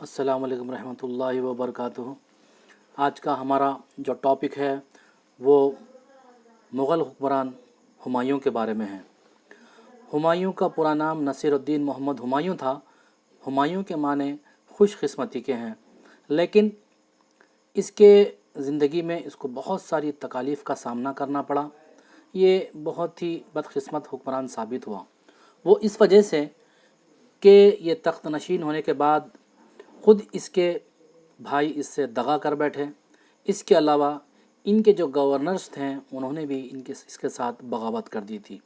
السلام علیکم ورحمۃ اللہ وبرکاتہ۔ آج کا ہمارا جو ٹاپک ہے وہ مغل حکمران ہمایوں کے بارے میں ہے۔ ہمایوں کا پورا نام نصیر الدین محمد ہمایوں تھا۔ ہمایوں کے معنی خوش قسمتی کے ہیں، لیکن اس کے زندگی میں اس کو بہت ساری تکالیف کا سامنا کرنا پڑا۔ یہ بہت ہی بدقسمت حکمران ثابت ہوا، وہ اس وجہ سے کہ یہ تخت نشین ہونے کے بعد خود اس کے بھائی اس سے دغا کر بیٹھے۔ اس کے علاوہ ان کے جو گورنرز تھے انہوں نے بھی اس کے ساتھ بغاوت کر دی تھی۔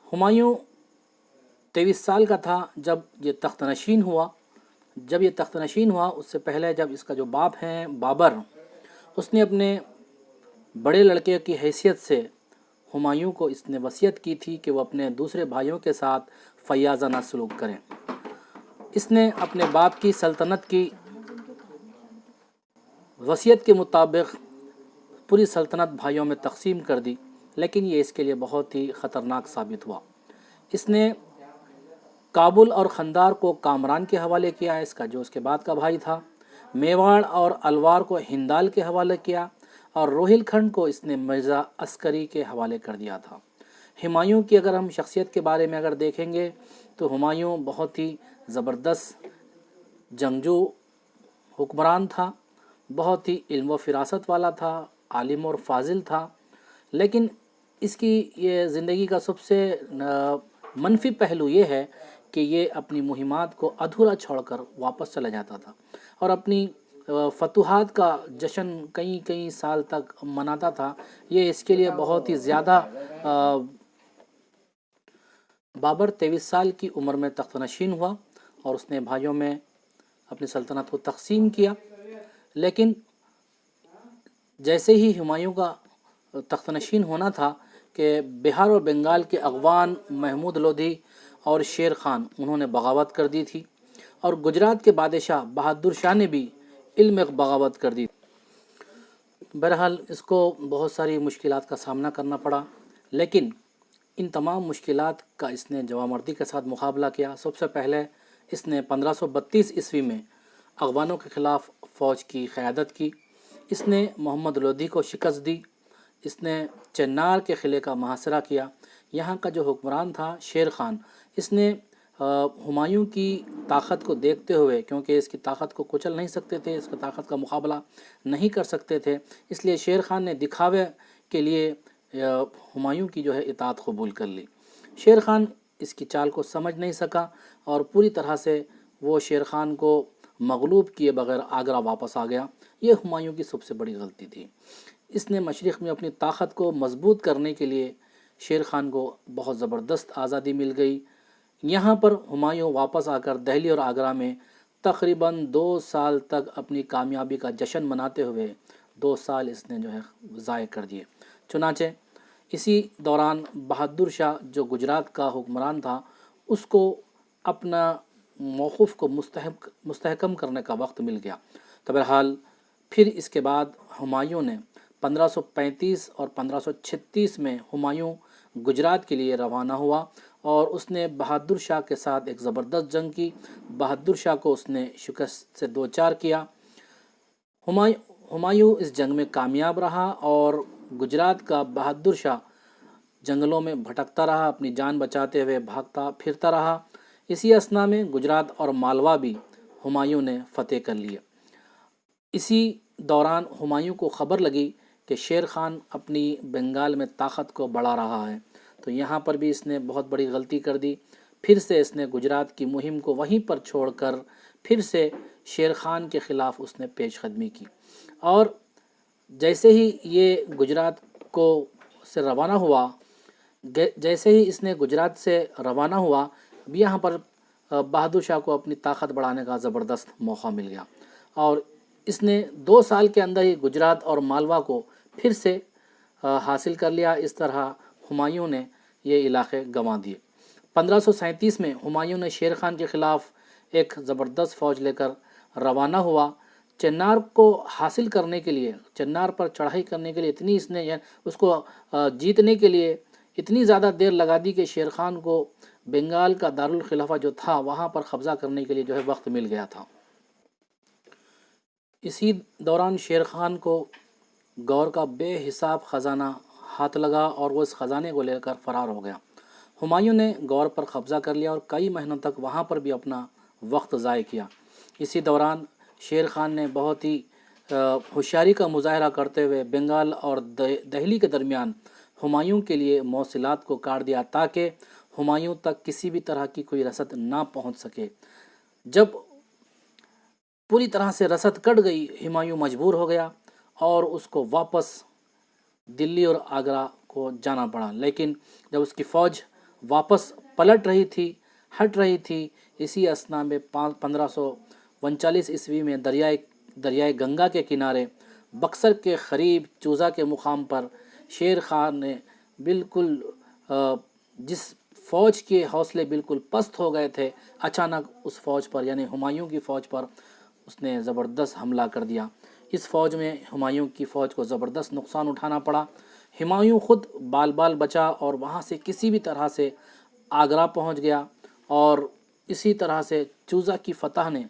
ہمایوں 23 سال کا تھا جب یہ تخت نشین ہوا۔ جب یہ تخت نشین ہوا اس سے پہلے جب اس کا جو باپ ہیں بابر، اس نے اپنے بڑے لڑکے کی حیثیت سے ہمایوں کو اس نے وصیت کی تھی کہ وہ اپنے دوسرے بھائیوں کے ساتھ فیاضانہ سلوک کریں۔ اس نے اپنے باپ کی سلطنت کی وصیت کے مطابق پوری سلطنت بھائیوں میں تقسیم کر دی، لیکن یہ اس کے لیے بہت ہی خطرناک ثابت ہوا۔ اس نے کابل اور خندار کو کامران کے حوالے کیا، اس کا جو اس کے بعد کا بھائی تھا۔ میواڑ اور الوار کو ہندال کے حوالے کیا، اور روہل کھنڈ کو اس نے مرزا عسکری کے حوالے کر دیا تھا۔ ہمایوں کی اگر ہم شخصیت کے بارے میں اگر دیکھیں گے تو ہمایوں بہت ہی زبردست جنگجو حکمران تھا، بہت ہی علم و فراست والا تھا، عالم اور فاضل تھا، لیکن اس کی یہ زندگی کا سب سے منفی پہلو یہ ہے کہ یہ اپنی مہمات کو ادھورا چھوڑ کر واپس چلا جاتا تھا اور اپنی فتوحات کا جشن کئی سال تک مناتا تھا۔ یہ اس کے لیے بہت ہی زیادہ بابر 23 سال کی عمر میں تخت نشین ہوا اور اس نے بھائیوں میں اپنی سلطنت کو تقسیم کیا، لیکن جیسے ہی ہمایوں کا تخت نشین ہونا تھا کہ بہار اور بنگال کے اغوان محمود لودھی اور شیر خان انہوں نے بغاوت کر دی تھی، اور گجرات کے بادشاہ بہادر شاہ نے بھی علم بغاوت کر دی تھی۔ بہرحال اس کو بہت ساری مشکلات کا سامنا کرنا پڑا، لیکن ان تمام مشکلات کا اس نے جوامردی کے ساتھ مقابلہ کیا۔ سب سے پہلے اس نے 1532 عیسوی میں اغوانوں کے خلاف فوج کی قیادت کی۔ اس نے محمد لودھی کو شکست دی۔ اس نے چنار کے قلعے کا محاصرہ کیا۔ یہاں کا جو حکمران تھا شیر خان، اس نے ہمایوں کی طاقت کو دیکھتے ہوئے، کیونکہ اس کی طاقت کو کچل نہیں سکتے تھے، اس کی طاقت کا مقابلہ نہیں کر سکتے تھے، اس لیے شیر خان نے دکھاوے کے لیے ہمایوں کی جو ہے اطاعت قبول کر لی۔ شیر خان اس کی چال کو سمجھ نہیں سکا اور پوری طرح سے وہ شیر خان کو مغلوب کیے بغیر آگرہ واپس آ گیا۔ یہ ہمایوں کی سب سے بڑی غلطی تھی۔ اس نے مشرق میں اپنی طاقت کو مضبوط کرنے کے لیے شیر خان کو بہت زبردست آزادی مل گئی۔ یہاں پر ہمایوں واپس آ کر دہلی اور آگرہ میں تقریباً 2 سال تک اپنی کامیابی کا جشن مناتے ہوئے 2 سال اس نے جو ہے ضائع کر دیے۔ چنانچہ اسی دوران بہادر شاہ جو گجرات کا حکمران تھا، اس کو اپنا موقف کو مستحکم کرنے کا وقت مل گیا۔ تو بہرحال پھر اس کے بعد ہمایوں نے 1535 اور 1536 میں ہمایوں گجرات کے لیے روانہ ہوا اور اس نے بہادر شاہ کے ساتھ ایک زبردست جنگ کی۔ بہادر شاہ کو اس نے شکست سے دوچار کیا۔ ہمایوں اس جنگ میں کامیاب رہا اور گجرات کا بہادر شاہ جنگلوں میں بھٹکتا رہا، اپنی جان بچاتے ہوئے بھاگتا پھرتا رہا۔ اسی اثنا میں گجرات اور مالوا بھی ہمایوں نے فتح کر لیے۔ اسی دوران ہمایوں کو خبر لگی کہ شیر خان اپنی بنگال میں طاقت کو بڑھا رہا ہے، تو یہاں پر بھی اس نے بہت بڑی غلطی کر دی۔ پھر سے اس نے گجرات کی مہم کو وہیں پر چھوڑ کر پھر سے شیر خان کے خلاف اس نے پیش قدمی کی، اور جیسے ہی یہ گجرات کو سے روانہ ہوا اب یہاں پر بہادر شاہ کو اپنی طاقت بڑھانے کا زبردست موقع مل گیا، اور اس نے 2 سال کے اندر ہی گجرات اور مالوا کو پھر سے حاصل کر لیا۔ اس طرح ہمایوں نے یہ علاقے گنوا دیے۔ 1537 میں ہمایوں نے شیر خان کے خلاف ایک زبردست فوج لے کر روانہ ہوا۔ چنار کو حاصل کرنے کے لیے، چنار پر چڑھائی کرنے کے لیے اس کو جیتنے کے لیے اتنی زیادہ دیر لگا دی کہ شیر خان کو بنگال کا دارالخلافہ جو تھا وہاں پر قبضہ کرنے کے لیے جو ہے وقت مل گیا تھا۔ اسی دوران شیر خان کو گور کا بے حساب خزانہ ہاتھ لگا اور وہ اس خزانے کو لے کر فرار ہو گیا۔ ہمایوں نے گور پر قبضہ کر لیا اور کئی مہینوں تک وہاں پر بھی اپنا وقت ضائع کیا۔ اسی دوران شیر خان نے بہت ہی ہوشیاری کا مظاہرہ کرتے ہوئے بنگال اور دہلی کے درمیان ہمایوں کے لیے موصلات کو کاٹ دیا تاکہ ہمایوں تک کسی بھی طرح کی کوئی رسد نہ پہنچ سکے۔ جب پوری طرح سے رسد کٹ گئی، ہمایوں مجبور ہو گیا اور اس کو واپس دلی اور آگرہ کو جانا پڑا۔ لیکن جب اس کی فوج واپس پلٹ رہی تھی، ہٹ رہی تھی، اسی اثنا میں 1539 عیسوی میں دریائے گنگا کے کنارے بکسر کے قریب چوزا کے مقام پر شیر خان نے بالکل جس فوج کے حوصلے بالکل پست ہو گئے تھے، اچانک اس فوج پر یعنی ہمایوں کی فوج پر اس نے زبردست حملہ کر دیا۔ اس فوج میں ہمایوں کی فوج کو زبردست نقصان اٹھانا پڑا۔ ہمایوں خود بال بچا اور وہاں سے کسی بھی طرح سے آگرہ پہنچ گیا، اور اسی طرح سے چوزا کی فتح نے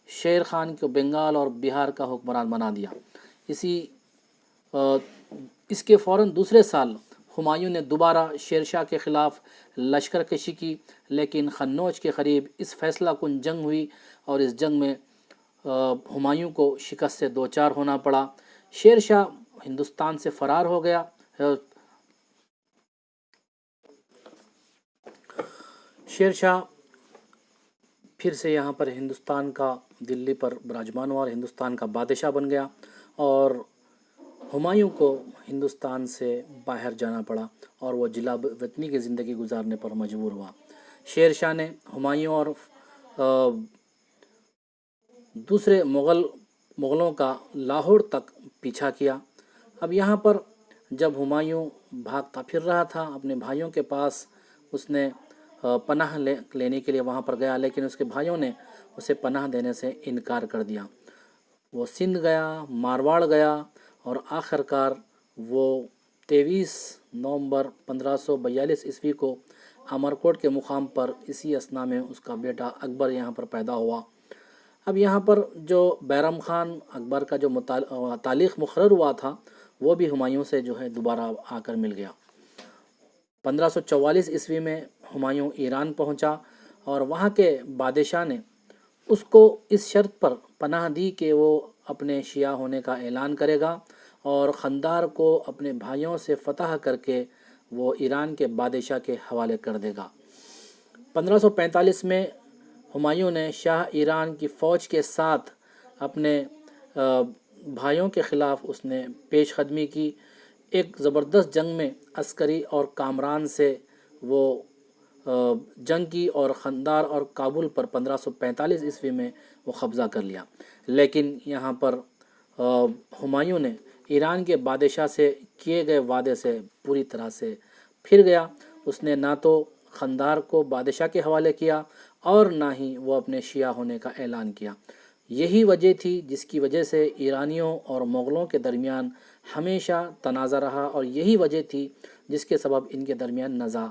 شیر خان کو بنگال اور بہار کا حکمران بنا دیا۔ اس کے فوراً دوسرے سال ہمایوں نے دوبارہ شیر شاہ کے خلاف لشکر کشی کی، لیکن قنوج کے قریب اس فیصلہ کن جنگ ہوئی اور اس جنگ میں ہمایوں کو شکست سے دوچار ہونا پڑا۔ شیر شاہ ہندوستان سے فرار ہو گیا۔ شیر شاہ پھر سے یہاں پر ہندوستان کا دلی پر براجمان ہوا اور ہندوستان کا بادشاہ بن گیا، اور ہمایوں کو ہندوستان سے باہر جانا پڑا اور وہ جلا وطنی کی زندگی گزارنے پر مجبور ہوا۔ شیر شاہ نے ہمایوں اور دوسرے مغلوں کا لاہور تک پیچھا کیا۔ اب یہاں پر جب ہمایوں بھاگتا پھر رہا تھا اپنے بھائیوں کے پاس، اس نے پناہ لینے کے لیے وہاں پر گیا، لیکن اس کے بھائیوں نے اسے پناہ دینے سے انکار کر دیا۔ وہ سندھ گیا، مارواڑ گیا، اور آخر کار وہ 23 نومبر 1542 عیسوی کو امرکوٹ کے مقام پر اسی اثنا میں اس کا بیٹا اکبر یہاں پر پیدا ہوا۔ اب یہاں پر جو بیرم خان اکبر کا جو تعلیق مقرر ہوا تھا، وہ بھی ہمایوں سے جو ہے دوبارہ آ کر مل گیا۔ 1544 عیسوی میں ہمایوں ایران پہنچا اور وہاں کے بادشاہ نے اس کو اس شرط پر پناہ دی کہ وہ اپنے شیعہ ہونے کا اعلان کرے گا اور قندھار کو اپنے بھائیوں سے فتح کر کے وہ ایران کے بادشاہ کے حوالے کر دے گا۔ 1545 میں ہمایوں نے شاہ ایران کی فوج کے ساتھ اپنے بھائیوں کے خلاف اس نے پیش قدمی کی۔ ایک زبردست جنگ میں عسکری اور کامران سے وہ جنگ کی اور قندھار اور کابل پر 1545 عیسوی میں وہ قبضہ کر لیا۔ لیکن یہاں پر ہمایوں نے ایران کے بادشاہ سے کیے گئے وعدے سے پوری طرح سے پھر گیا۔ اس نے نہ تو قندھار کو بادشاہ کے حوالے کیا اور نہ ہی وہ اپنے شیعہ ہونے کا اعلان کیا۔ یہی وجہ تھی جس کی وجہ سے ایرانیوں اور مغلوں کے درمیان ہمیشہ تنازع رہا، اور یہی وجہ تھی جس کے سبب ان کے درمیان نزاع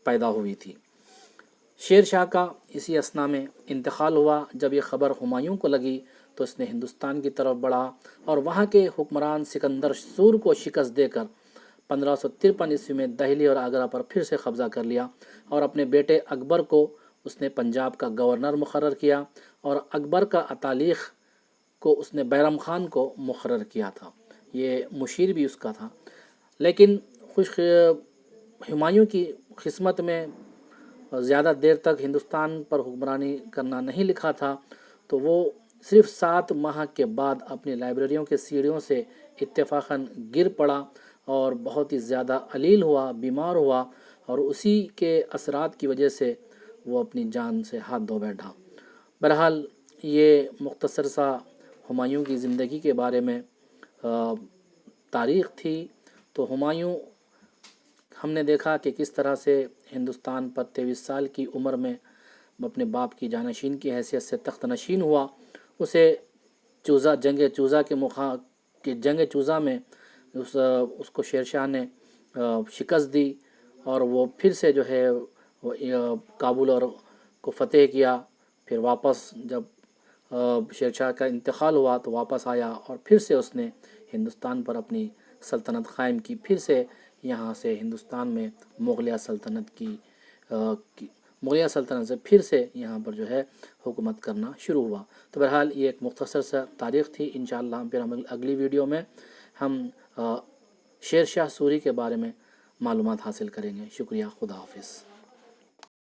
پیدا ہوئی تھی۔ شیر شاہ کا اسی اثنا میں انتقال ہوا۔ جب یہ خبر ہمایوں کو لگی تو اس نے ہندوستان کی طرف بڑھا اور وہاں کے حکمران سکندر سور کو شکست دے کر 1553 عیسوی میں دہلی اور آگرہ پر پھر سے قبضہ کر لیا، اور اپنے بیٹے اکبر کو اس نے پنجاب کا گورنر مقرر کیا، اور اکبر کا اتالیق کو اس نے بیرم خان کو مقرر کیا تھا، یہ مشیر بھی اس کا تھا۔ لیکن ہمایوں کی قسمت میں زیادہ دیر تک ہندوستان پر حکمرانی کرنا نہیں لکھا تھا، تو وہ صرف 7 ماہ کے بعد اپنی لائبریریوں کے سیڑھیوں سے اتفاقاً گر پڑا اور بہت ہی زیادہ علیل ہوا، بیمار ہوا، اور اسی کے اثرات کی وجہ سے وہ اپنی جان سے ہاتھ دھو بیٹھا۔ بہرحال یہ مختصر سا ہمایوں کی زندگی کے بارے میں تاریخ تھی۔ تو ہمایوں ہم نے دیکھا کہ کس طرح سے ہندوستان پر 23 سال کی عمر میں اپنے باپ کی جانشین کی حیثیت سے تخت نشین ہوا۔ اسے جنگ چوزا میں اس کو شیر شاہ نے شکست دی، اور وہ پھر سے جو ہے کابل اور کو فتح کیا۔ پھر واپس جب شیر شاہ کا انتقال ہوا تو واپس آیا اور پھر سے اس نے ہندوستان پر اپنی سلطنت قائم کی. پھر سے یہاں سے ہندوستان میں مغلیہ سلطنت سے پھر سے یہاں پر جو ہے حکومت کرنا شروع ہوا. تو بہرحال یہ ایک مختصر سا تاریخ تھی. انشاءاللہ پھر ہم اگلی ویڈیو میں ہم شیر شاہ سوری کے بارے میں معلومات حاصل کریں گے. شکریہ. خدا حافظ.